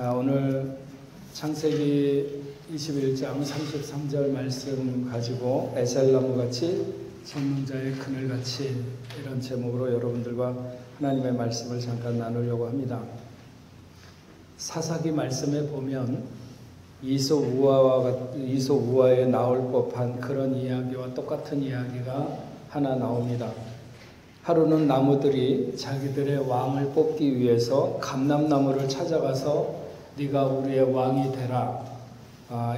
오늘 창세기 21장 33절 말씀 가지고 에셀나무같이 성령자의 그늘같이 이런 제목으로 여러분들과 하나님의 말씀을 잠깐 나누려고 합니다. 사사기 말씀에 보면 이소우화에 나올 법한 그런 이야기와 똑같은 이야기가 하나 나옵니다. 하루는 나무들이 자기들의 왕을 뽑기 위해서 감람나무를 찾아가서 네가 우리의 왕이 되라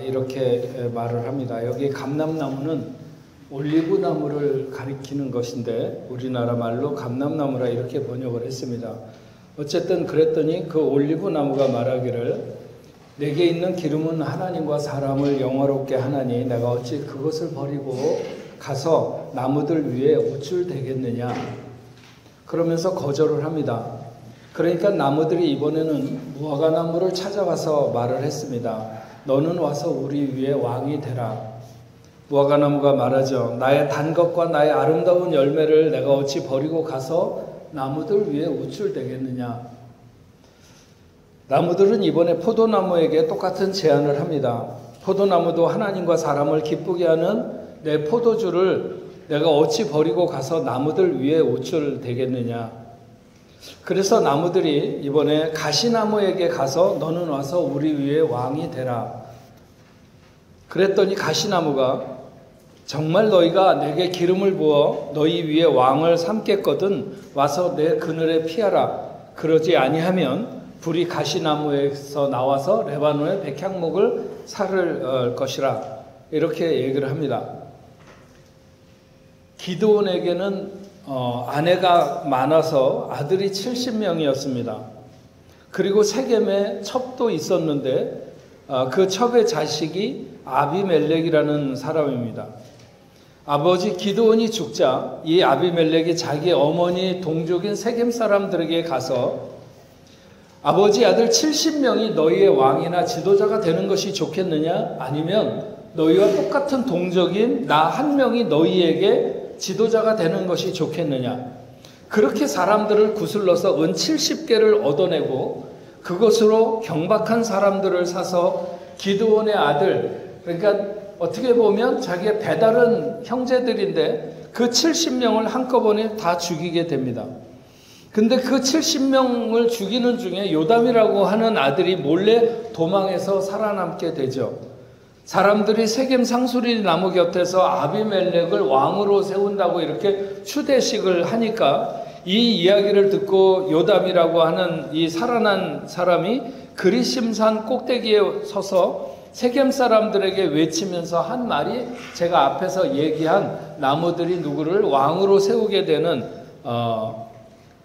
이렇게 말을 합니다. 여기 감람나무는 올리브나무를 가리키는 것인데 우리나라 말로 감람나무라 이렇게 번역을 했습니다. 어쨌든 그랬더니 그 올리브나무가 말하기를 내게 있는 기름은 하나님과 사람을 영화롭게 하나니 내가 어찌 그것을 버리고 가서 나무들 위에 옷줄 되겠느냐 그러면서 거절을 합니다. 그러니까 나무들이 이번에는 무화과나무를 찾아가서 말을 했습니다. 너는 와서 우리 위에 왕이 되라. 무화과나무가 말하죠. 나의 단 것과 나의 아름다운 열매를 내가 어찌 버리고 가서 나무들 위에 옷줄 되겠느냐. 나무들은 이번에 포도나무에게 똑같은 제안을 합니다. 포도나무도 하나님과 사람을 기쁘게 하는 내 포도주를 내가 어찌 버리고 가서 나무들 위에 옷줄 되겠느냐. 그래서 나무들이 이번에 가시나무에게 가서 너는 와서 우리 위에 왕이 되라. 그랬더니 가시나무가 정말 너희가 내게 기름을 부어 너희 위에 왕을 삼겠거든 와서 내 그늘에 피하라. 그러지 아니하면 불이 가시나무에서 나와서 레바논의 백향목을 살을 것이라. 이렇게 얘기를 합니다. 기드온에게는 아내가 많아서 아들이 70명이었습니다. 그리고 세겜에 첩도 있었는데 그 첩의 자식이 아비멜렉이라는 사람입니다. 아버지 기드온이 죽자 이 아비멜렉이 자기 어머니 동족인 세겜 사람들에게 가서 아버지 아들 70명이 너희의 왕이나 지도자가 되는 것이 좋겠느냐? 아니면 너희와 똑같은 동족인 나 한 명이 너희에게 지도자가 되는 것이 좋겠느냐. 그렇게 사람들을 구슬러서 은 70개를 얻어내고 그것으로 경박한 사람들을 사서 기드온의 아들, 그러니까 어떻게 보면 자기의 배다른 형제들인데 그 70명을 한꺼번에 다 죽이게 됩니다. 근데 그 70명을 죽이는 중에 요담이라고 하는 아들이 몰래 도망해서 살아남게 되죠. 사람들이 세겜 상수리 나무 곁에서 아비멜렉을 왕으로 세운다고 이렇게 추대식을 하니까 이 이야기를 듣고 요담이라고 하는 이 살아난 사람이 그리심산 꼭대기에 서서 세겜 사람들에게 외치면서 한 말이 제가 앞에서 얘기한 나무들이 누구를 왕으로 세우게 되는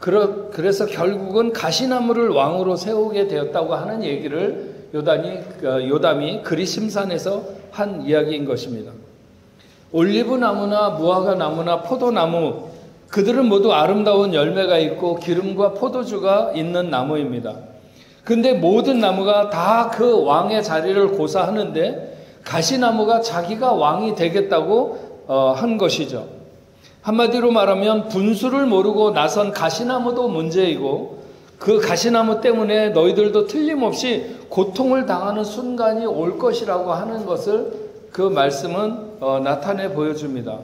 그래서 결국은 가시나무를 왕으로 세우게 되었다고 하는 얘기를 요담이 그리심산에서 한 이야기인 것입니다. 올리브나무나 무화과나무나 포도나무 그들은 모두 아름다운 열매가 있고 기름과 포도주가 있는 나무입니다. 근데 모든 나무가 다 그 왕의 자리를 고사하는데 가시나무가 자기가 왕이 되겠다고 한 것이죠. 한마디로 말하면 분수를 모르고 나선 가시나무도 문제이고 그 가시나무 때문에 너희들도 틀림없이 고통을 당하는 순간이 올 것이라고 하는 것을 그 말씀은 나타내 보여줍니다.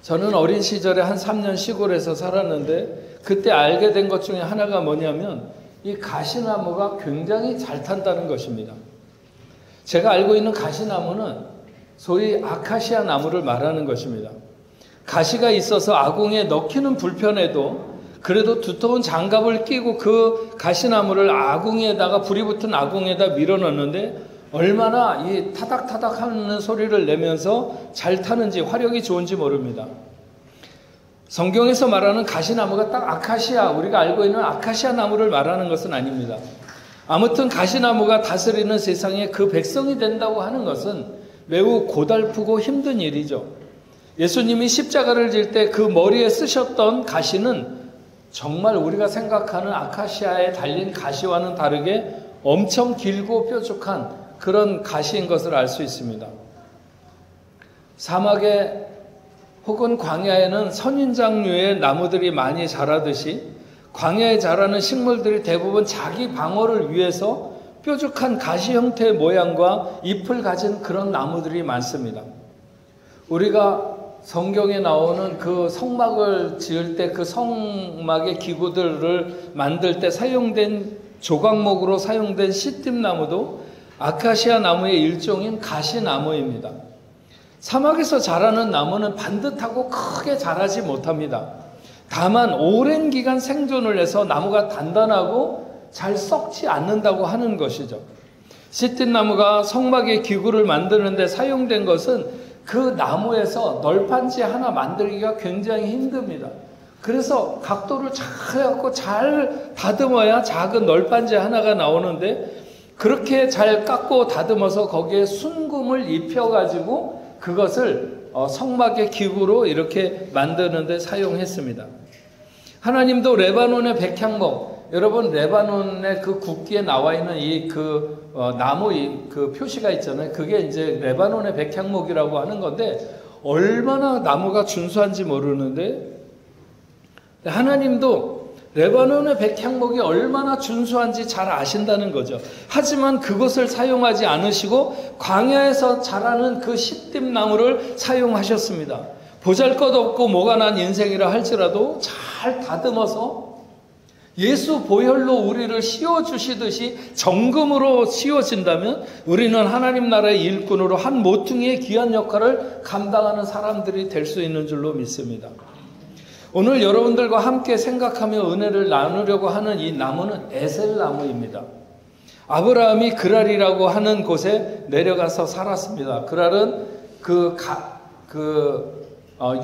저는 어린 시절에 한 3년 시골에서 살았는데 그때 알게 된 것 중에 하나가 뭐냐면 이 가시나무가 굉장히 잘 탄다는 것입니다. 제가 알고 있는 가시나무는 소위 아카시아 나무를 말하는 것입니다. 가시가 있어서 아궁이에 넣기는 불편해도 그래도 두터운 장갑을 끼고 그 가시나무를 아궁이에다가 불이 붙은 아궁이에다 밀어넣는데 얼마나 이 타닥타닥 하는 소리를 내면서 잘 타는지 화력이 좋은지 모릅니다. 성경에서 말하는 가시나무가 딱 아카시아, 우리가 알고 있는 아카시아 나무를 말하는 것은 아닙니다. 아무튼 가시나무가 다스리는 세상에 그 백성이 된다고 하는 것은 매우 고달프고 힘든 일이죠. 예수님이 십자가를 질 때 그 머리에 쓰셨던 가시는 정말 우리가 생각하는 아카시아에 달린 가시와는 다르게 엄청 길고 뾰족한 그런 가시인 것을 알 수 있습니다. 사막에 혹은 광야에는 선인장류의 나무들이 많이 자라듯이 광야에 자라는 식물들이 대부분 자기 방어를 위해서 뾰족한 가시 형태의 모양과 잎을 가진 그런 나무들이 많습니다. 우리가 성경에 나오는 그 성막을 지을 때 그 성막의 기구들을 만들 때 사용된 조각목으로 사용된 시띠나무도 아카시아 나무의 일종인 가시나무입니다. 사막에서 자라는 나무는 반듯하고 크게 자라지 못합니다. 다만 오랜 기간 생존을 해서 나무가 단단하고 잘 썩지 않는다고 하는 것이죠. 시띠나무가 성막의 기구를 만드는 데 사용된 것은 그 나무에서 널판지 하나 만들기가 굉장히 힘듭니다. 그래서 각도를 잘 해갖고 잘 다듬어야 작은 널판지 하나가 나오는데, 그렇게 잘 깎고 다듬어서 거기에 순금을 입혀가지고 그것을 성막의 기구로 이렇게 만드는 데 사용했습니다. 하나님도 레바논의 백향목, 여러분 레바논의 그 국기에 나와 있는 이 나무 그 표시가 있잖아요. 그게 이제 레바논의 백향목이라고 하는 건데, 얼마나 나무가 준수한지 모르는데 하나님도 레바논의 백향목이 얼마나 준수한지 잘 아신다는 거죠. 하지만 그것을 사용하지 않으시고 광야에서 자라는 그 시띠나무를 사용하셨습니다. 보잘것없고 뭐가 난 인생이라 할지라도 잘 다듬어서 예수 보혈로 우리를 씌워주시듯이 정금으로 씌워진다면 우리는 하나님 나라의 일꾼으로 한 모퉁이의 귀한 역할을 감당하는 사람들이 될 수 있는 줄로 믿습니다. 오늘 여러분들과 함께 생각하며 은혜를 나누려고 하는 이 나무는 에셀나무입니다. 아브라함이 그랄이라고 하는 곳에 내려가서 살았습니다. 그랄은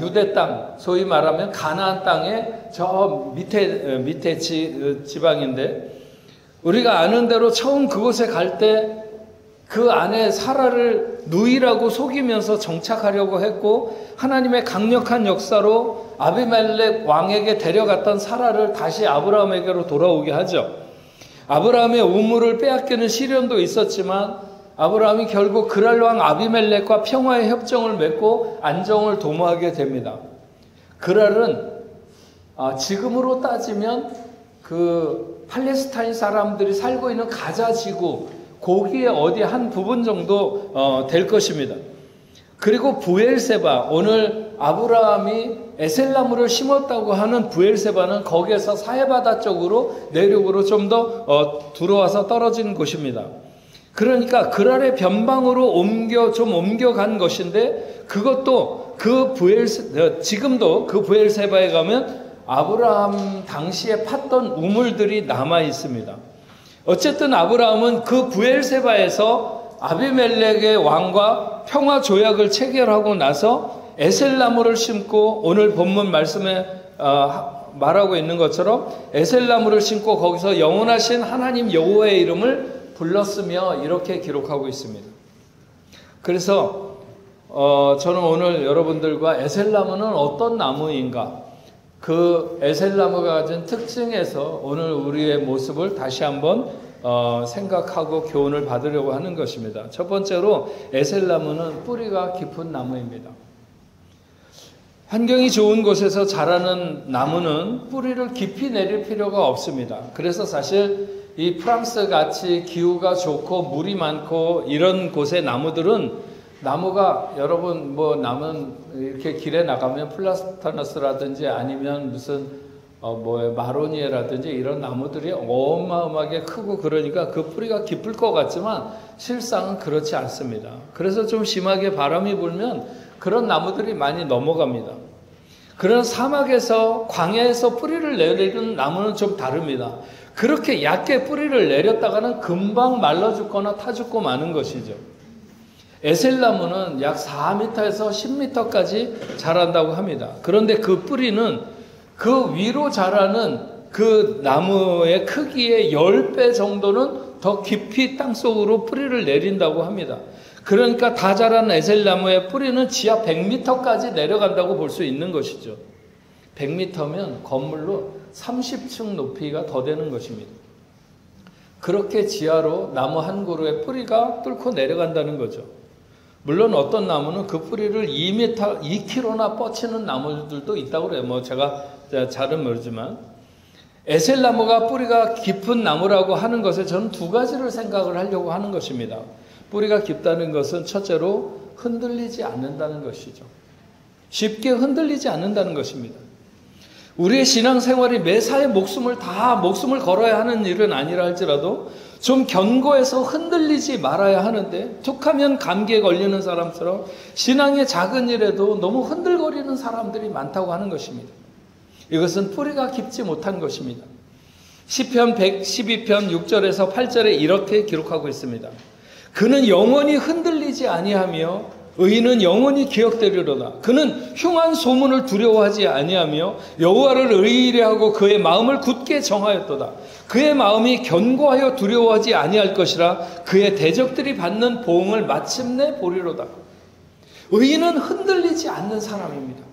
유대 땅, 소위 말하면 가나안 땅의 저 밑에 지방인데, 우리가 아는 대로 처음 그곳에 갈 때 그 안에 사라를 누이라고 속이면서 정착하려고 했고, 하나님의 강력한 역사로 아비멜렉 왕에게 데려갔던 사라를 다시 아브라함에게로 돌아오게 하죠. 아브라함의 우물을 빼앗기는 시련도 있었지만 아브라함이 결국 그랄 왕 아비멜렉과 평화의 협정을 맺고 안정을 도모하게 됩니다. 그랄은 지금으로 따지면 그 팔레스타인 사람들이 살고 있는 가자 지구, 거기에 어디 한 부분 정도 될 것입니다. 그리고 부엘세바, 오늘 아브라함이 에셀나무를 심었다고 하는 부엘세바는 거기에서 사해바다 쪽으로 내륙으로 좀 더 들어와서 떨어진 곳입니다. 그러니까 그랄의 변방으로 옮겨간 것인데, 그것도 지금도 그 부엘세바에 가면 아브라함 당시에 팠던 우물들이 남아 있습니다. 어쨌든 아브라함은 그 부엘세바에서 아비멜렉의 왕과 평화 조약을 체결하고 나서 에셀나무를 심고, 오늘 본문 말씀에 말하고 있는 것처럼 에셀나무를 심고 거기서 영원하신 하나님 여호와의 이름을 불렀으며 이렇게 기록하고 있습니다. 그래서 저는 오늘 여러분들과 에셀나무는 어떤 나무인가, 그 에셀나무가 가진 특징에서 오늘 우리의 모습을 다시 한번 생각하고 교훈을 받으려고 하는 것입니다. 첫 번째로 에셀나무는 뿌리가 깊은 나무입니다. 환경이 좋은 곳에서 자라는 나무는 뿌리를 깊이 내릴 필요가 없습니다. 그래서 사실 이 프랑스 같이 기후가 좋고 물이 많고 이런 곳의 나무들은, 나무가 여러분 남은 이렇게 길에 나가면 플라스타너스라든지 아니면 무슨 마로니에라든지 이런 나무들이 어마어마하게 크고 그러니까 그 뿌리가 깊을 것 같지만 실상은 그렇지 않습니다. 그래서 좀 심하게 바람이 불면 그런 나무들이 많이 넘어갑니다. 그런 사막에서, 광야에서 뿌리를 내리는 나무는 좀 다릅니다. 그렇게 얕게 뿌리를 내렸다가는 금방 말라 죽거나 타 죽고 마는 것이죠. 에셀나무는 약 4m에서 10m까지 자란다고 합니다. 그런데 그 뿌리는 그 위로 자라는 그 나무의 크기의 10배 정도는 더 깊이 땅속으로 뿌리를 내린다고 합니다. 그러니까 다 자란 에셀나무의 뿌리는 지하 100m까지 내려간다고 볼 수 있는 것이죠. 100m면 건물로 30층 높이가 더 되는 것입니다. 그렇게 지하로 나무 한 그루의 뿌리가 뚫고 내려간다는 거죠. 물론 어떤 나무는 그 뿌리를 2km나 뻗치는 나무들도 있다고 그래요. 제가 잘은 모르지만 에셀나무가 뿌리가 깊은 나무라고 하는 것에 저는 두 가지를 생각을 하려고 하는 것입니다. 뿌리가 깊다는 것은 첫째로 흔들리지 않는다는 것이죠. 쉽게 흔들리지 않는다는 것입니다. 우리의 신앙생활이 매사에 목숨을 걸어야 하는 일은 아니라 할지라도 좀 견고해서 흔들리지 말아야 하는데, 툭하면 감기에 걸리는 사람처럼 신앙의 작은 일에도 너무 흔들거리는 사람들이 많다고 하는 것입니다. 이것은 뿌리가 깊지 못한 것입니다. 시편 112편 6절에서 8절에 이렇게 기록하고 있습니다. 그는 영원히 흔들리지 아니하며 의인은 영원히 기억되리로다. 그는 흉한 소문을 두려워하지 아니하며 여호와를 의뢰하고 그의 마음을 굳게 정하였도다. 그의 마음이 견고하여 두려워하지 아니할 것이라. 그의 대적들이 받는 보응을 마침내 보리로다. 의인은 흔들리지 않는 사람입니다.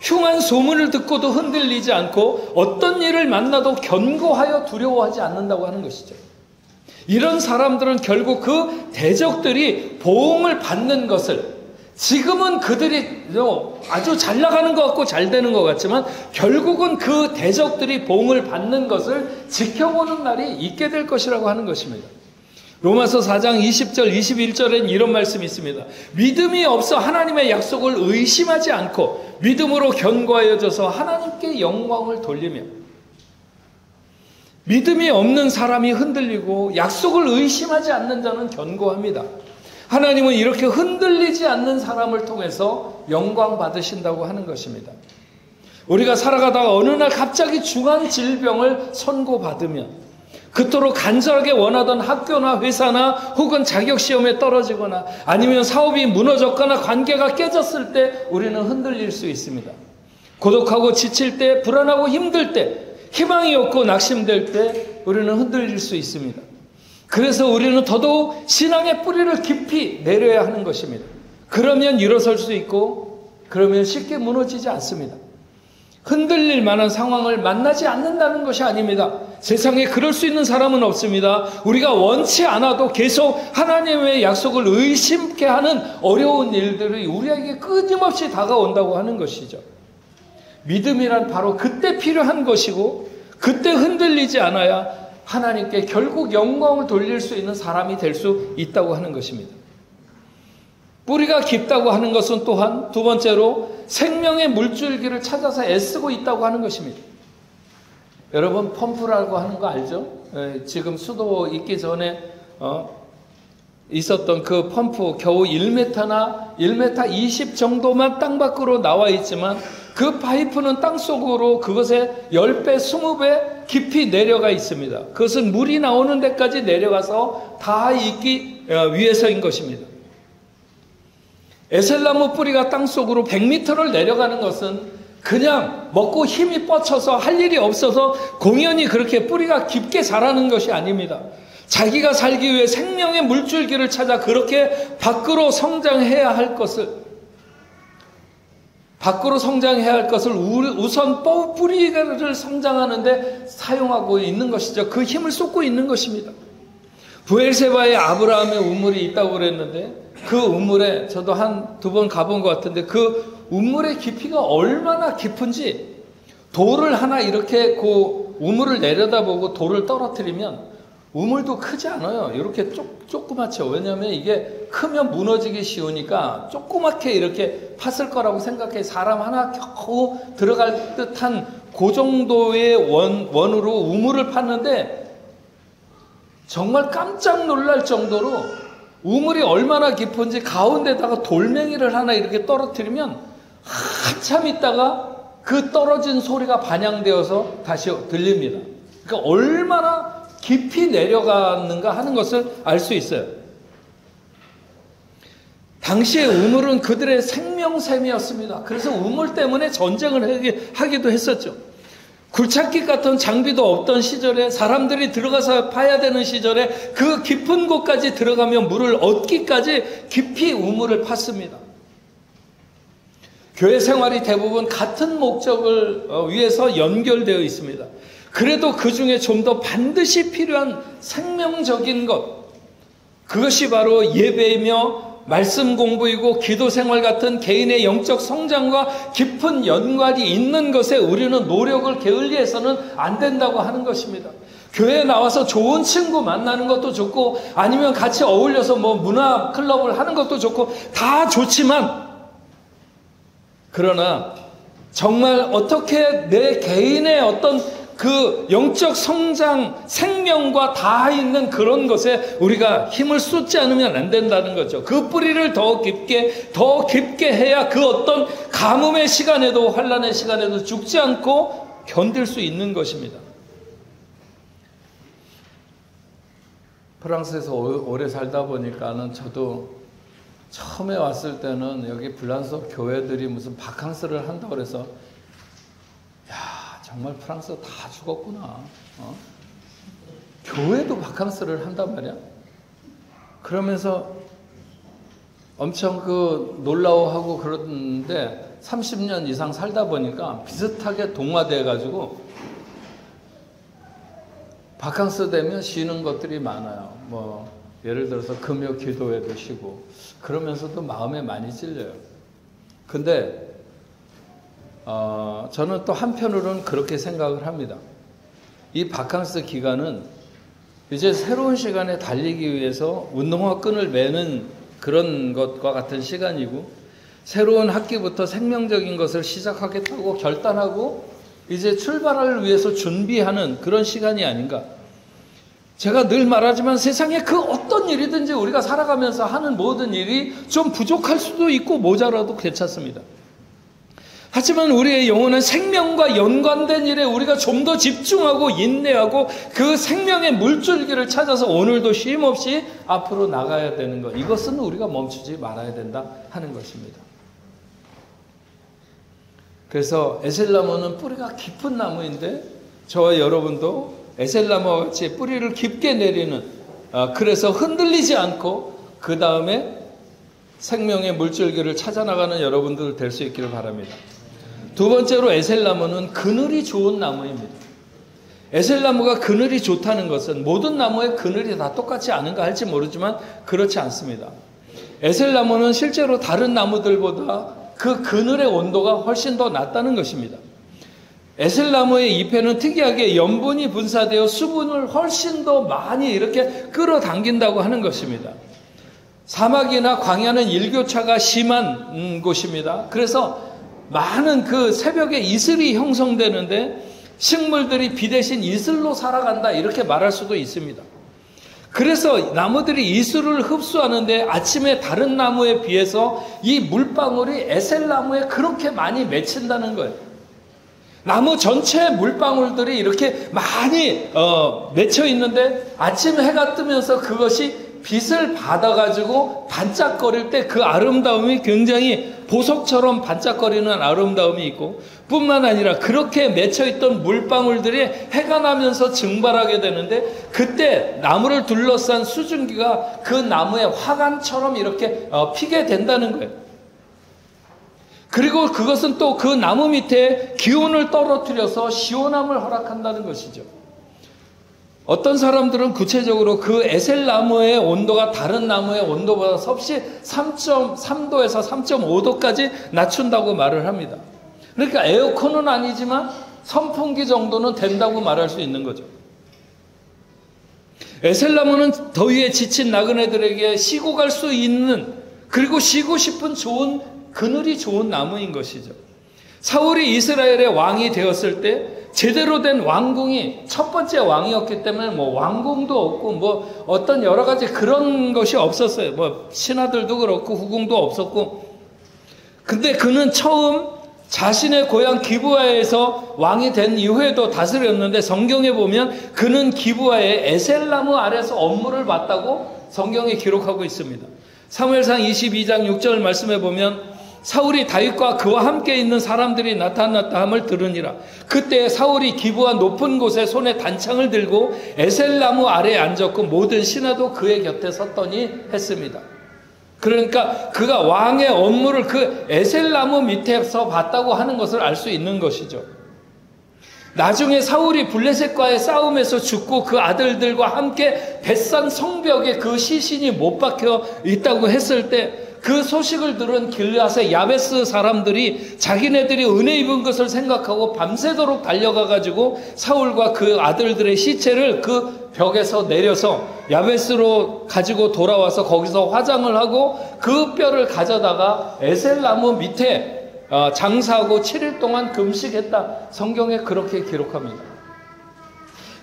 흉한 소문을 듣고도 흔들리지 않고 어떤 일을 만나도 견고하여 두려워하지 않는다고 하는 것이죠. 이런 사람들은 결국 그 대적들이 보응을 받는 것을, 지금은 그들이 아주 잘 나가는 것 같고 잘 되는 것 같지만 결국은 그 대적들이 보응을 받는 것을 지켜보는 날이 있게 될 것이라고 하는 것입니다. 로마서 4장 20절 21절엔 이런 말씀이 있습니다. 믿음이 없어 하나님의 약속을 의심하지 않고 믿음으로 견고하여져서 하나님께 영광을 돌리며. 믿음이 없는 사람이 흔들리고 약속을 의심하지 않는 자는 견고합니다. 하나님은 이렇게 흔들리지 않는 사람을 통해서 영광 받으신다고 하는 것입니다. 우리가 살아가다가 어느 날 갑자기 중한 질병을 선고받으면, 그토록 간절하게 원하던 학교나 회사나 혹은 자격시험에 떨어지거나 아니면 사업이 무너졌거나 관계가 깨졌을 때 우리는 흔들릴 수 있습니다. 고독하고 지칠 때, 불안하고 힘들 때, 희망이 없고 낙심될 때 우리는 흔들릴 수 있습니다. 그래서 우리는 더더욱 신앙의 뿌리를 깊이 내려야 하는 것입니다. 그러면 일어설 수 있고, 그러면 쉽게 무너지지 않습니다. 흔들릴 만한 상황을 만나지 않는다는 것이 아닙니다. 세상에 그럴 수 있는 사람은 없습니다. 우리가 원치 않아도 계속 하나님의 약속을 의심케 하는 어려운 일들이 우리에게 끊임없이 다가온다고 하는 것이죠. 믿음이란 바로 그때 필요한 것이고, 그때 흔들리지 않아야 하나님께 결국 영광을 돌릴 수 있는 사람이 될 수 있다고 하는 것입니다. 뿌리가 깊다고 하는 것은 또한 두 번째로 생명의 물줄기를 찾아서 애쓰고 있다고 하는 것입니다. 여러분, 펌프라고 하는 거 알죠? 지금 수도 있기 전에 있었던 그 펌프, 겨우 1m나 1m 20 정도만 땅 밖으로 나와 있지만 그 파이프는 땅 속으로 그것의 10배, 20배 깊이 내려가 있습니다. 그것은 물이 나오는 데까지 내려가서 다 있기 위해서인 것입니다. 에셀나무 뿌리가 땅 속으로 100m를 내려가는 것은 그냥 먹고 힘이 뻗쳐서 할 일이 없어서 공연히 그렇게 뿌리가 깊게 자라는 것이 아닙니다. 자기가 살기 위해 생명의 물줄기를 찾아 그렇게 밖으로 성장해야 할 것을 우선 뿌리를 성장하는데 사용하고 있는 것이죠. 그 힘을 쏟고 있는 것입니다. 부엘세바에 아브라함의 우물이 있다고 그랬는데 그 우물에 저도 두 번 가본 것 같은데 그 우물의 깊이가 얼마나 깊은지, 돌을 하나 이렇게 그 우물을 내려다보고 돌을 떨어뜨리면 우물도 크지 않아요. 이렇게 조그맣죠. 왜냐하면 이게 크면 무너지기 쉬우니까 조그맣게 이렇게 팠을 거라고 생각해. 사람 하나 겨우 들어갈 듯한 그 정도의 원으로 우물을 팠는데 정말 깜짝 놀랄 정도로 우물이 얼마나 깊은지 가운데다가 돌멩이를 하나 이렇게 떨어뜨리면 한참 있다가 그 떨어진 소리가 반영되어서 다시 들립니다. 그러니까 얼마나 깊이 내려가는가 하는 것을 알 수 있어요. 당시의 우물은 그들의 생명샘이었습니다. 그래서 우물 때문에 전쟁을 하기도 했었죠. 굴착기 같은 장비도 없던 시절에, 사람들이 들어가서 파야 되는 시절에 그 깊은 곳까지 들어가면 물을 얻기까지 깊이 우물을 팠습니다. 교회 생활이 대부분 같은 목적을 위해서 연결되어 있습니다. 그래도 그 중에 좀 더 반드시 필요한 생명적인 것, 그것이 바로 예배이며 말씀 공부이고 기도 생활 같은 개인의 영적 성장과 깊은 연관이 있는 것에 우리는 노력을 게을리해서는 안 된다고 하는 것입니다. 교회에 나와서 좋은 친구 만나는 것도 좋고 아니면 같이 어울려서 뭐 문화 클럽을 하는 것도 좋고 다 좋지만, 그러나 정말 어떻게 내 개인의 어떤 그 영적 성장, 생명과 닿아 있는 그런 것에 우리가 힘을 쏟지 않으면 안 된다는 거죠. 그 뿌리를 더 깊게 해야 그 어떤 가뭄의 시간에도 환난의 시간에도 죽지 않고 견딜 수 있는 것입니다. 프랑스에서 오래 살다 보니까는 저도 처음에 왔을 때는 여기 불란서 교회들이 무슨 바캉스를 한다고 그래서 정말 프랑스 다 죽었구나. 교회도 바캉스를 한단 말이야. 그러면서 엄청 놀라워하고 그러는데 30년 이상 살다 보니까 비슷하게 동화돼 가지고 바캉스 되면 쉬는 것들이 많아요. 뭐 예를 들어서 금요 기도회도 쉬고 그러면서도 마음에 많이 찔려요. 근데 저는 또 한편으로는 그렇게 생각을 합니다. 이 바캉스 기간은 이제 새로운 시간에 달리기 위해서 운동화 끈을 매는 그런 것과 같은 시간이고, 새로운 학기부터 생명적인 것을 시작하겠다고 결단하고 이제 출발을 위해서 준비하는 그런 시간이 아닌가. 제가 늘 말하지만 세상에 그 어떤 일이든지 우리가 살아가면서 하는 모든 일이 좀 부족할 수도 있고 모자라도 괜찮습니다. 하지만 우리의 영혼은 생명과 연관된 일에 우리가 좀 더 집중하고 인내하고 그 생명의 물줄기를 찾아서 오늘도 쉼 없이 앞으로 나가야 되는 것, 이것은 우리가 멈추지 말아야 된다 하는 것입니다. 그래서 에셀나무는 뿌리가 깊은 나무인데 저와 여러분도 에셀나무와 같이 뿌리를 깊게 내리는, 그래서 흔들리지 않고 그 다음에 생명의 물줄기를 찾아나가는 여러분들 될 수 있기를 바랍니다. 두 번째로 에셀나무는 그늘이 좋은 나무입니다. 에셀나무가 그늘이 좋다는 것은 모든 나무의 그늘이 다 똑같지 않은가 할지 모르지만 그렇지 않습니다. 에셀나무는 실제로 다른 나무들보다 그 그늘의 온도가 훨씬 더 낮다는 것입니다. 에셀나무의 잎에는 특이하게 염분이 분사되어 수분을 훨씬 더 많이 이렇게 끌어당긴다고 하는 것입니다. 사막이나 광야는 일교차가 심한 곳입니다. 그래서 많은 그 새벽에 이슬이 형성되는데 식물들이 비 대신 이슬로 살아간다 이렇게 말할 수도 있습니다. 그래서 나무들이 이슬을 흡수하는데 아침에 다른 나무에 비해서 이 물방울이 에셀나무에 그렇게 많이 맺힌다는 거예요. 나무 전체의 물방울들이 이렇게 많이 맺혀 있는데 아침 해가 뜨면서 그것이 빛을 받아가지고 반짝거릴 때 그 아름다움이 굉장히 보석처럼 반짝거리는 아름다움이 있고, 뿐만 아니라 그렇게 맺혀있던 물방울들이 해가 나면서 증발하게 되는데 그때 나무를 둘러싼 수증기가 그 나무의 화관처럼 이렇게 피게 된다는 거예요. 그리고 그것은 또 그 나무 밑에 기온을 떨어뜨려서 시원함을 허락한다는 것이죠. 어떤 사람들은 구체적으로 그 에셀나무의 온도가 다른 나무의 온도보다 섭씨 3.3도에서 3.5도까지 낮춘다고 말을 합니다. 그러니까 에어컨은 아니지만 선풍기 정도는 된다고 말할 수 있는 거죠. 에셀나무는 더위에 지친 나그네들에게 쉬고 갈 수 있는, 그리고 쉬고 싶은 좋은 그늘이 좋은 나무인 것이죠. 사울이 이스라엘의 왕이 되었을 때 제대로 된 왕궁이 첫 번째 왕이었기 때문에 뭐 왕궁도 없고 뭐 어떤 여러 가지 그런 것이 없었어요. 뭐 신하들도 그렇고 후궁도 없었고. 근데 그는 처음 자신의 고향 기브아에서 왕이 된 이후에도 다스렸는데 성경에 보면 그는 기브아의 에셀나무 아래서 업무를 맡다고 성경에 기록하고 있습니다. 사무엘상 22장 6절 말씀에 보면 사울이 다윗과 그와 함께 있는 사람들이 나타났다 함을 들으니라. 그때 사울이 기브아 높은 곳에 손에 단창을 들고 에셀나무 아래에 앉았고 모든 신하도 그의 곁에 섰더니 했습니다. 그러니까 그가 왕의 업무를 그 에셀나무 밑에서 봤다고 하는 것을 알 수 있는 것이죠. 나중에 사울이 블레셋과의 싸움에서 죽고 그 아들들과 함께 벳산 성벽에 그 시신이 못 박혀 있다고 했을 때 그 소식을 들은 길앗의 야베스 사람들이 자기네들이 은혜 입은 것을 생각하고 밤새도록 달려가가지고 사울과 그 아들들의 시체를 그 벽에서 내려서 야베스로 가지고 돌아와서 거기서 화장을 하고 그 뼈를 가져다가 에셀나무 밑에 장사하고 7일 동안 금식했다. 성경에 그렇게 기록합니다.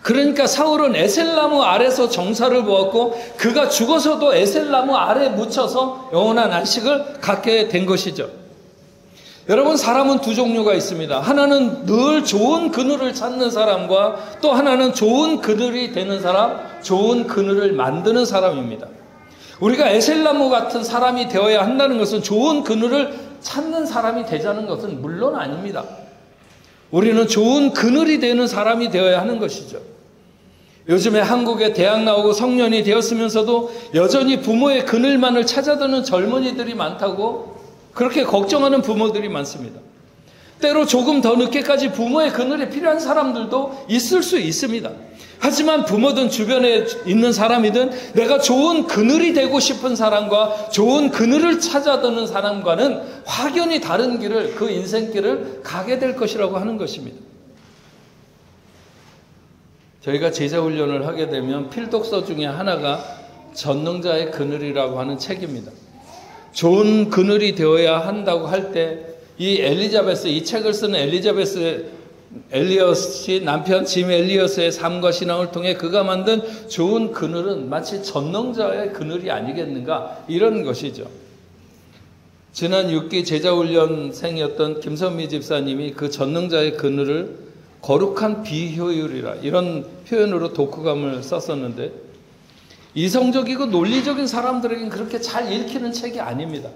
그러니까 사울은 에셀나무 아래서 정사를 보았고 그가 죽어서도 에셀나무 아래에 묻혀서 영원한 안식을 갖게 된 것이죠. 여러분, 사람은 두 종류가 있습니다. 하나는 늘 좋은 그늘을 찾는 사람과 또 하나는 좋은 그늘이 되는 사람, 좋은 그늘을 만드는 사람입니다. 우리가 에셀나무 같은 사람이 되어야 한다는 것은 좋은 그늘을 찾는 사람이 되자는 것은 물론 아닙니다. 우리는 좋은 그늘이 되는 사람이 되어야 하는 것이죠. 요즘에 한국에 대학 나오고 성년이 되었으면서도 여전히 부모의 그늘만을 찾아드는 젊은이들이 많다고 그렇게 걱정하는 부모들이 많습니다. 때로 조금 더 늦게까지 부모의 그늘이 필요한 사람들도 있을 수 있습니다. 하지만 부모든 주변에 있는 사람이든 내가 좋은 그늘이 되고 싶은 사람과 좋은 그늘을 찾아드는 사람과는 확연히 다른 길을, 그 인생길을 가게 될 것이라고 하는 것입니다. 저희가 제자훈련을 하게 되면 필독서 중에 하나가 전능자의 그늘이라고 하는 책입니다. 좋은 그늘이 되어야 한다고 할 때 이 책을 쓰는 엘리자베스 엘리엇이 남편 짐 엘리엇의 삶과 신앙을 통해 그가 만든 좋은 그늘은 마치 전능자의 그늘이 아니겠는가, 이런 것이죠. 지난 6기 제자훈련생이었던 김선미 집사님이 그 전능자의 그늘을 거룩한 비효율이라, 이런 표현으로 독후감을 썼었는데 이성적이고 논리적인 사람들에겐 그렇게 잘 읽히는 책이 아닙니다.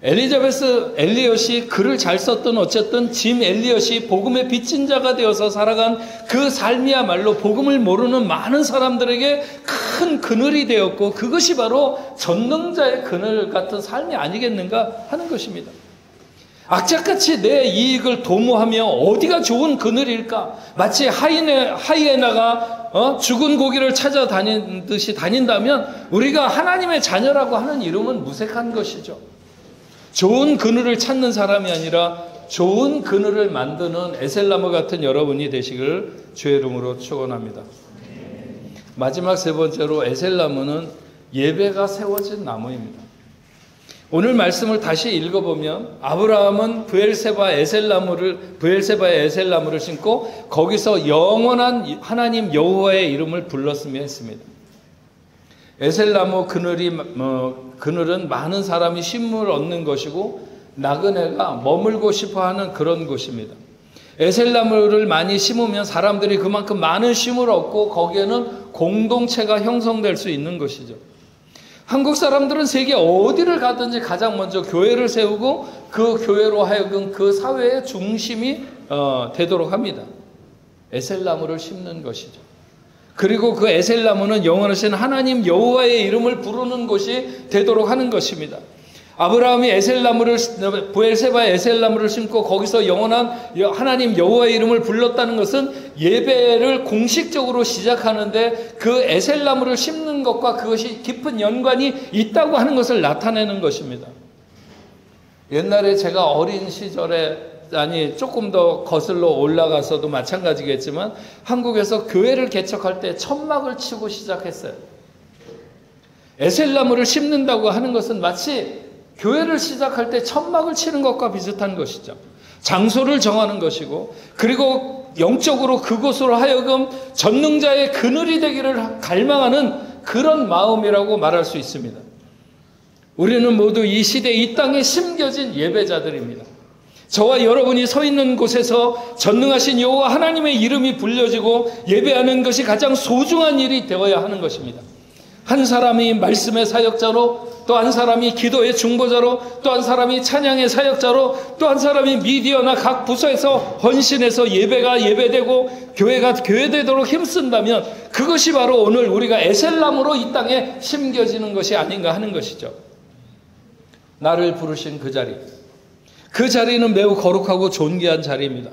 엘리자베스 엘리엇이 글을 잘 썼던 어쨌든 짐 엘리엇이 복음의 빚진 자가 되어서 살아간 그 삶이야말로 복음을 모르는 많은 사람들에게 큰 그늘이 되었고 그것이 바로 전능자의 그늘 같은 삶이 아니겠는가 하는 것입니다. 악착같이 내 이익을 도모하며 어디가 좋은 그늘일까? 마치 하이에나가 죽은 고기를 찾아다니듯이 다닌다면 우리가 하나님의 자녀라고 하는 이름은 무색한 것이죠. 좋은 그늘을 찾는 사람이 아니라 좋은 그늘을 만드는 에셀나무 같은 여러분이 되시길 주의 이름으로 축원합니다. 마지막 세 번째로 에셀나무는 예배가 세워진 나무입니다. 오늘 말씀을 다시 읽어보면 아브라함은 브엘세바의 에셀나무를 심고 거기서 영원한 하나님 여호와의 이름을 불렀으며 했습니다. 에셀나무 그늘은 많은 사람이 쉼을 얻는 것이고 나그네가 머물고 싶어하는 그런 곳입니다. 에셀나무를 많이 심으면 사람들이 그만큼 많은 쉼을 얻고 거기에는 공동체가 형성될 수 있는 것이죠. 한국 사람들은 세계 어디를 가든지 가장 먼저 교회를 세우고 그 교회로 하여금 그 사회의 중심이 되도록 합니다. 에셀나무를 심는 것이죠. 그리고 그 에셀나무는 영원하신 하나님 여호와의 이름을 부르는 곳이 되도록 하는 것입니다. 아브라함이 브엘세바의 에셀나무를 심고 거기서 영원한 하나님 여호와의 이름을 불렀다는 것은 예배를 공식적으로 시작하는데 그 에셀나무를 심는 것과 그것이 깊은 연관이 있다고 하는 것을 나타내는 것입니다. 옛날에 제가 어린 시절에, 조금 더 거슬러 올라가서도 마찬가지겠지만 한국에서 교회를 개척할 때 천막을 치고 시작했어요. 에셀나무를 심는다고 하는 것은 마치 교회를 시작할 때 천막을 치는 것과 비슷한 것이죠. 장소를 정하는 것이고 그리고 영적으로 그곳으로 하여금 전능자의 그늘이 되기를 갈망하는 그런 마음이라고 말할 수 있습니다. 우리는 모두 이 시대 이 땅에 심겨진 예배자들입니다. 저와 여러분이 서 있는 곳에서 전능하신 여호와 하나님의 이름이 불려지고 예배하는 것이 가장 소중한 일이 되어야 하는 것입니다. 한 사람이 말씀의 사역자로, 또 한 사람이 기도의 중보자로, 또 한 사람이 찬양의 사역자로, 또 한 사람이 미디어나 각 부서에서 헌신해서 예배가 예배되고 교회가 교회되도록 힘쓴다면 그것이 바로 오늘 우리가 에셀나무로 이 땅에 심겨지는 것이 아닌가 하는 것이죠. 나를 부르신 그 자리, 그 자리는 매우 거룩하고 존귀한 자리입니다.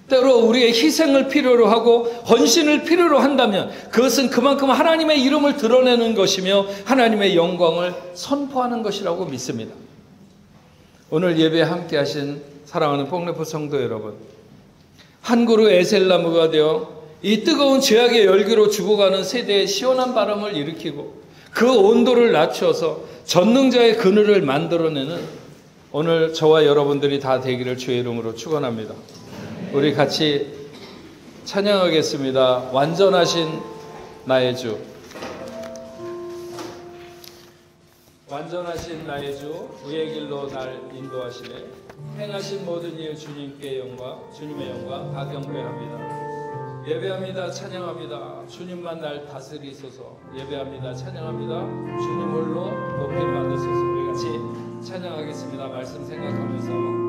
때로 우리의 희생을 필요로 하고 헌신을 필요로 한다면 그것은 그만큼 하나님의 이름을 드러내는 것이며 하나님의 영광을 선포하는 것이라고 믿습니다. 오늘 예배에 함께 하신 사랑하는 복래포 성도 여러분, 한 그루 에셀나무가 되어 이 뜨거운 죄악의 열기로 죽어가는 세대에 시원한 바람을 일으키고 그 온도를 낮춰서 전능자의 그늘을 만들어내는 오늘 저와 여러분들이 다 되기를 주의 이름으로 축원합니다. 우리 같이 찬양하겠습니다. 완전하신 나의 주. 완전하신 나의 주, 의의 길로 날 인도하시네. 행하신 모든 일 주님께 영광, 주님의 영광 다 경배합니다. 예배합니다. 찬양합니다. 주님만 날 다스리소서. 예배합니다. 찬양합니다. 주님 홀로 높임 받으소서. 우리 같이 찬양하겠습니다. 말씀 생각하면서.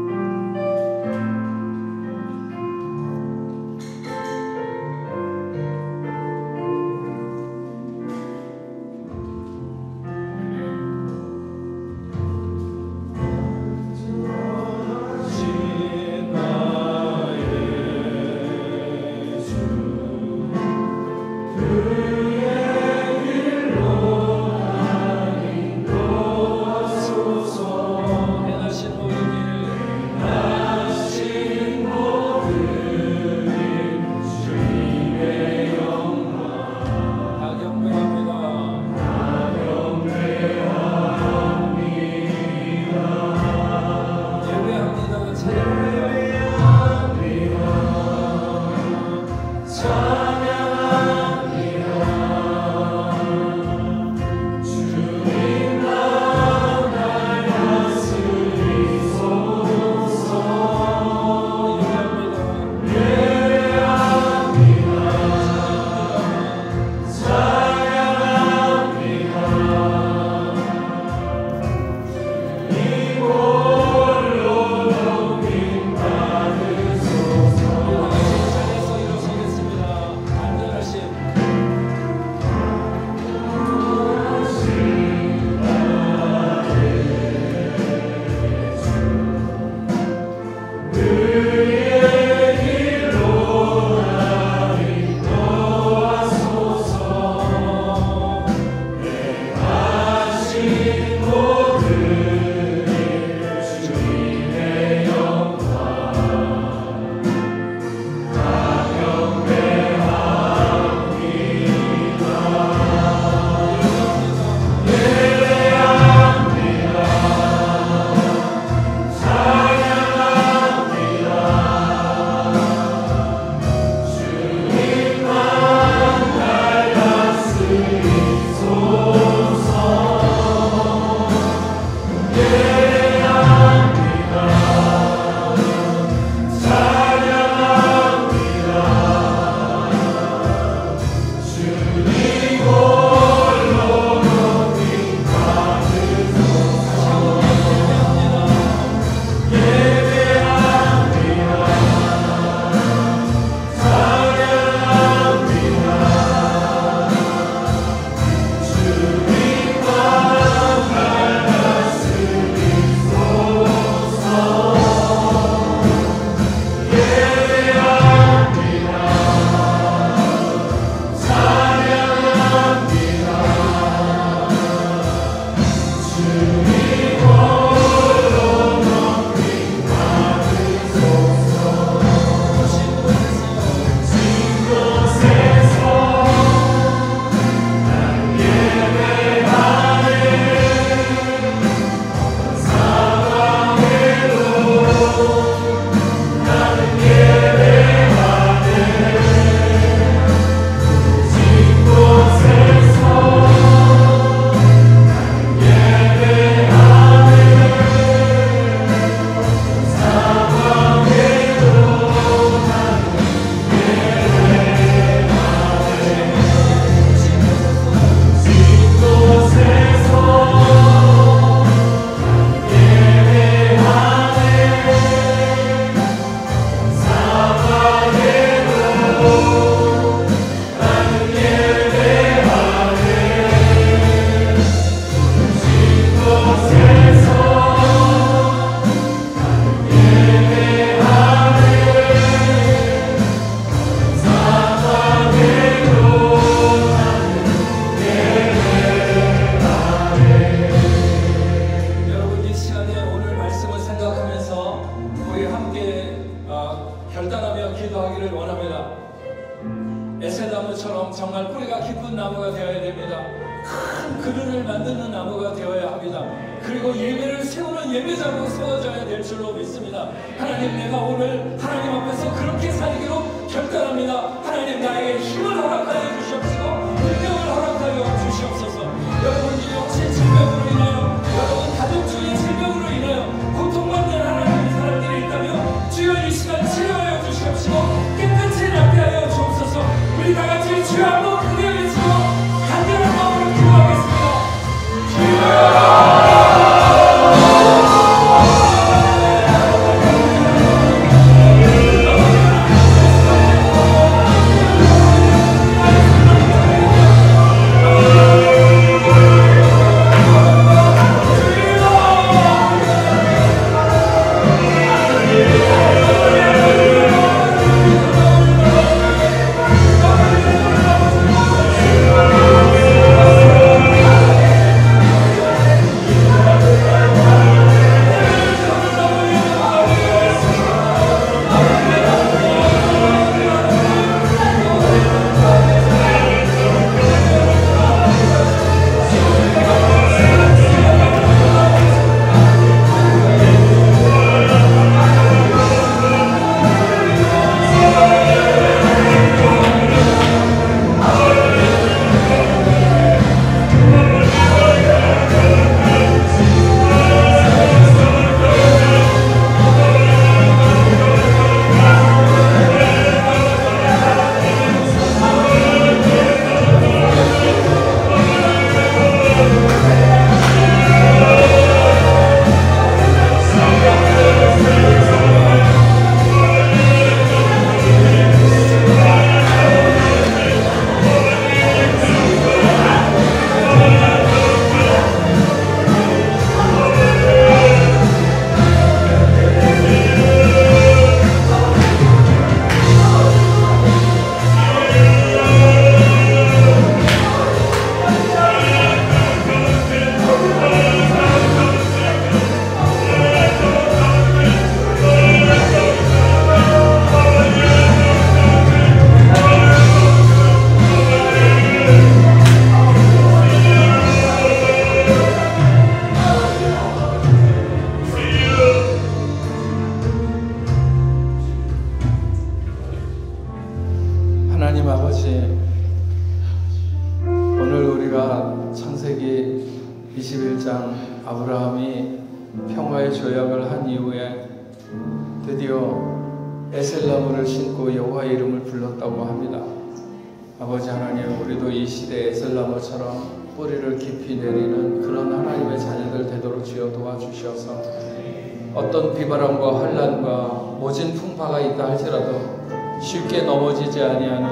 행하신 모든 일 정말 뿌리가 깊은 나무가 되어야 됩니다. 큰 그늘을 만드는 나무가 되어야 합니다. 그리고 예배를 세우는 예배자로 세워져야 될 줄로 믿습니다. 하나님, 내가 오늘 하나님 앞에서 그렇게 살기로 결단합니다. 하나님, 나에게 힘을 허락하여 주시옵시고 능력을 허락하여 주시옵소서. 여러분, 영체 질병으로 인하여, 여러분 가족주의 질병으로 인하여 고통받는 하나님의 사람들이 있다면 주여 이 시간 치료하여 주시옵시고 깨끗이 낫게 하여 주옵소서. 우리 다같이 주여 한번 크게 외치고 간절한 마음으로 기도하겠습니다. 주여! 하나님 아버지, 오늘 우리가 창세기 21장 아브라함이 평화의 조약을 한 이후에 드디어 에셀나무를 신고 여호와의 이름을 불렀다고 합니다. 아버지 하나님, 우리도 이 시대에 에셀나무처럼 뿌리를 깊이 내리는 그런 하나님의 자녀들 되도록 주여 도와주셔서 어떤 비바람과 환난과 모진 풍파가 있다 할지라도 쉽게 넘어지지 아니하는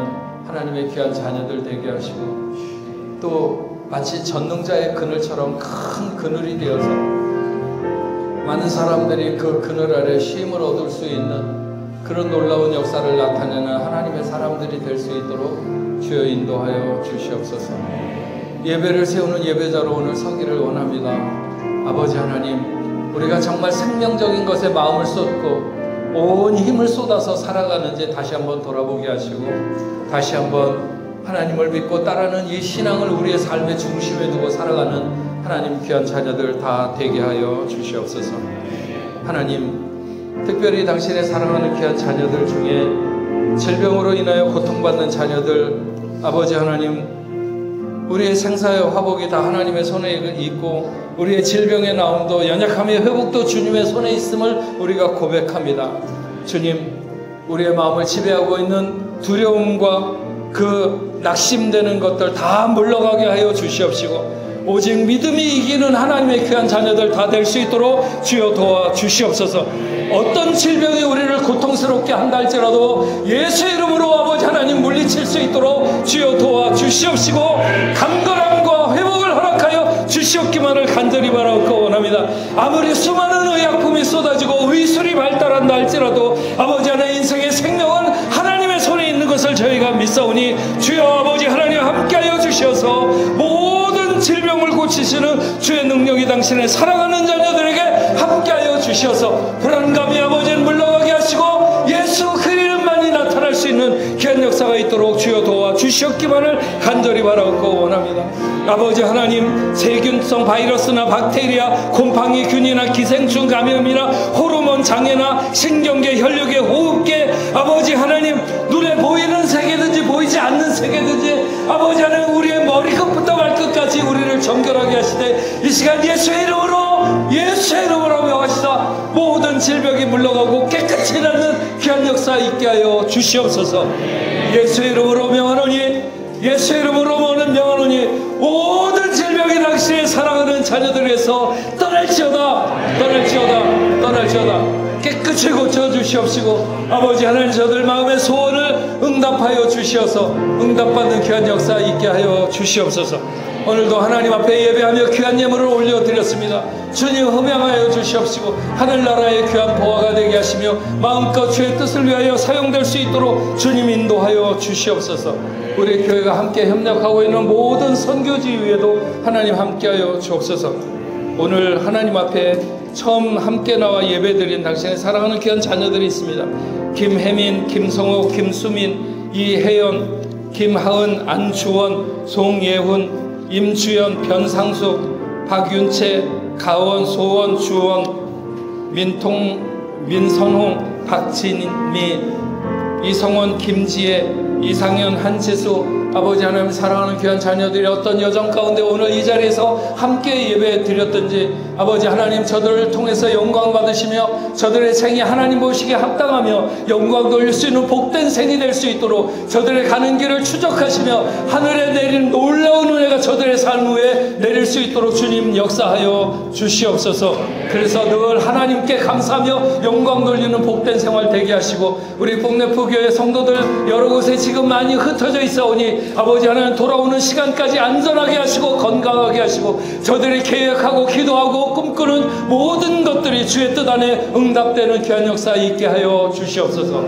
하나님의 귀한 자녀들 되게 하시고, 또 마치 전능자의 그늘처럼 큰 그늘이 되어서 많은 사람들이 그 그늘 아래 쉼을 얻을 수 있는 그런 놀라운 역사를 나타내는 하나님의 사람들이 될 수 있도록 주여 인도하여 주시옵소서. 예배를 세우는 예배자로 오늘 서기를 원합니다. 아버지 하나님, 우리가 정말 생명적인 것에 마음을 쏟고 온 힘을 쏟아서 살아가는지 다시 한번 돌아보게 하시고, 다시 한번 하나님을 믿고 따르는 이 신앙을 우리의 삶의 중심에 두고 살아가는 하나님 귀한 자녀들 다 되게 하여 주시옵소서. 하나님, 특별히 당신의 사랑하는 귀한 자녀들 중에 질병으로 인하여 고통받는 자녀들, 아버지 하나님, 우리의 생사의 화복이 다 하나님의 손에 있고 우리의 질병의 나음도 연약함의 회복도 주님의 손에 있음을 우리가 고백합니다. 주님, 우리의 마음을 지배하고 있는 두려움과 그 낙심되는 것들 다 물러가게 하여 주시옵시고, 오직 믿음이 이기는 하나님의 귀한 자녀들 다 될 수 있도록 주여 도와주시옵소서. 어떤 질병이 우리를 고통스럽게 한다 할지라도 예수의 이름으로 아버지 하나님 물리칠 수 있도록 주여 도와주시옵시고, 강건함과 회복을 허락하여 주시옵기만을 간절히 바라고 원합니다. 아무리 수많은 의약품이 쏟아지고 의술이 발달한다 할지라도 아버지 하나님, 인생의 생명은 하나님의 손에 있는 것을 저희가 믿사오니 주여 아버지 하나님 함께하여 주셔서 모든 질병을 고치시는 주의 능력이 당신의 사랑하는 자녀들에게 함께하여 주셔서 불안감이 아버지는 물러가게 하시고 예수 그 이름만이 나타날 수 있는 귀한 역사가 있도록 있도록 주여 도와 주시옵기만을 간절히 바라고 원합니다. 아버지 하나님, 세균성 바이러스나 박테리아, 곰팡이 균이나 기생충 감염이나 호르몬 장애나 신경계, 혈류계, 호흡계, 아버지 하나님, 눈에 보이는 세계든지 보이지 않는 세계든지 아버지 하나님, 우리의 머리끝부터 발끝까지 우리를 정결하게 하시되 이 시간 예수의 이름으로 명하시다 모든 질병이 물러가고 깨끗이 낫는 귀한 역사 있게 하여 주시옵소서. 예수의 이름으로 명하노니, 예수의 이름으로 명하노니 모든 질병이 당신의 사랑하는 자녀들에서 떠날지어다 깨끗이 고쳐주시옵시고 아버지 하나님, 저들 마음의 소원을 응답하여 주시어서 응답받는 귀한 역사 있게 하여 주시옵소서. 오늘도 하나님 앞에 예배하며 귀한 예물을 올려드렸습니다. 주님 흠양하여 주시옵시고 하늘나라의 귀한 보화가 되게 하시며 마음껏 주의 뜻을 위하여 사용될 수 있도록 주님 인도하여 주시옵소서. 우리 교회가 함께 협력하고 있는 모든 선교지 위에도 하나님 함께하여 주옵소서. 오늘 하나님 앞에 처음 함께 나와 예배드린 당신의 사랑하는 귀한 자녀들이 있습니다. 김혜민, 김성호, 김수민, 이혜연, 김하은, 안주원, 송예훈, 임주연, 변상숙, 박윤채, 가원, 소원, 주원, 민선홍, 박진미, 이성원, 김지혜, 이상현, 한지수, 아버지 하나님 사랑하는 귀한 자녀들이 어떤 여정 가운데 오늘 이 자리에서 함께 예배 드렸든지 아버지 하나님, 저들을 통해서 영광 받으시며 저들의 생이 하나님 보시기에 합당하며 영광 돌릴 수 있는 복된 생이 될 수 있도록 저들의 가는 길을 추적하시며 하늘에 내리는 놀라운 은혜가 저들의 삶 위에 내릴 수 있도록 주님 역사하여 주시옵소서. 그래서 늘 하나님께 감사하며 영광 돌리는 복된 생활 되게 하시고 우리 복내포 교회 성도들 여러 곳에 지금 많이 흩어져 있사오니 아버지 하나님, 돌아오는 시간까지 안전하게 하시고 건강하게 하시고 저들이 계획하고 기도하고 꿈꾸는 모든 것들이 주의 뜻 안에 응답되는 귀한 역사 있게 하여 주시옵소서.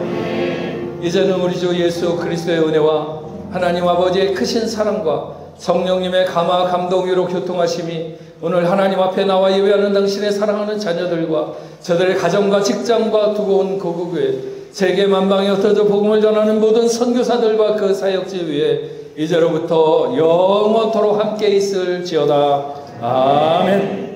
이제는 우리 주 예수 그리스도의 은혜와 하나님 아버지의 크신 사랑과 성령님의 감화 감동 위로 교통하심이 오늘 하나님 앞에 나와 예배하는 당신의 사랑하는 자녀들과 저들의 가정과 직장과 두고 온 고국교회 세계 만방에 흩어져 복음을 전하는 모든 선교사들과 그 사역지 위에 이제로부터 영원토록 함께 있을지어다. 아멘.